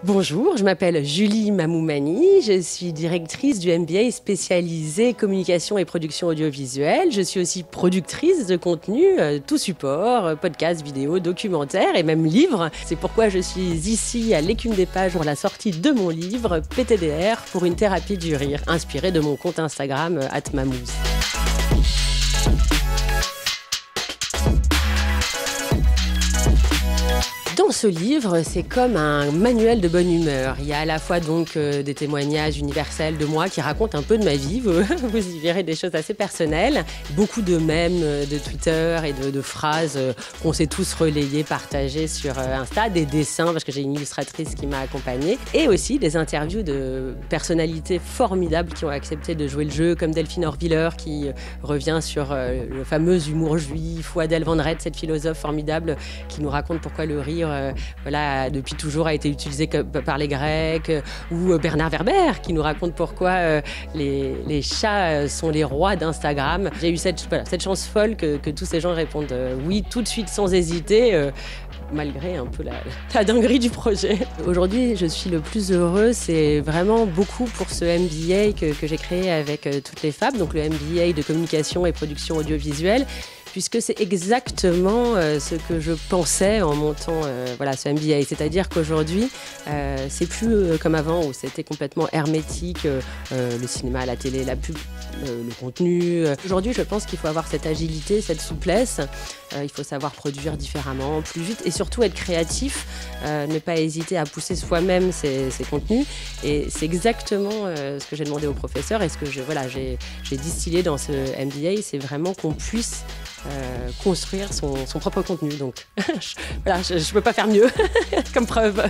Bonjour, je m'appelle Julie Mamoumani, je suis directrice du MBA spécialisé communication et production audiovisuelle. Je suis aussi productrice de contenu, tout support, podcasts, vidéos, documentaires et même livres. C'est pourquoi je suis ici à l'écume des pages pour la sortie de mon livre PTDR pour une thérapie du rire, inspiré de mon compte Instagram @mamouz. Dans ce livre, c'est comme un manuel de bonne humeur. Il y a à la fois donc des témoignages universels de moi qui racontent un peu de ma vie. Vous y verrez des choses assez personnelles. Beaucoup de mèmes de Twitter et de phrases qu'on s'est tous relayées, partagées sur Insta. Des dessins, parce que j'ai une illustratrice qui m'a accompagnée. Et aussi des interviews de personnalités formidables qui ont accepté de jouer le jeu, comme Delphine Orviller qui revient sur le fameux humour juif, ou Adèle Van Rett, cette philosophe formidable qui nous raconte pourquoi le rire depuis toujours a été utilisé par les Grecs, ou Bernard Werber qui nous raconte pourquoi les chats sont les rois d'Instagram. J'ai eu cette chance folle que tous ces gens répondent oui tout de suite sans hésiter, malgré un peu la dinguerie du projet. Aujourd'hui, je suis le plus heureuse, c'est vraiment beaucoup pour ce MBA que j'ai créé avec toutes les femmes, donc le MBA de communication et production audiovisuelle, puisque c'est exactement ce que je pensais en montant ce MBA. C'est-à-dire qu'aujourd'hui, c'est plus comme avant où c'était complètement hermétique, le cinéma, la télé, la pub, le contenu. Aujourd'hui, je pense qu'il faut avoir cette agilité, cette souplesse. Il faut savoir produire différemment, plus vite et surtout être créatif, ne pas hésiter à pousser soi-même ses contenus. Et c'est exactement ce que j'ai demandé au professeur et ce que j'ai distillé dans ce MBA, c'est vraiment qu'on puisse construire son propre contenu. Donc je ne peux pas faire mieux comme preuve.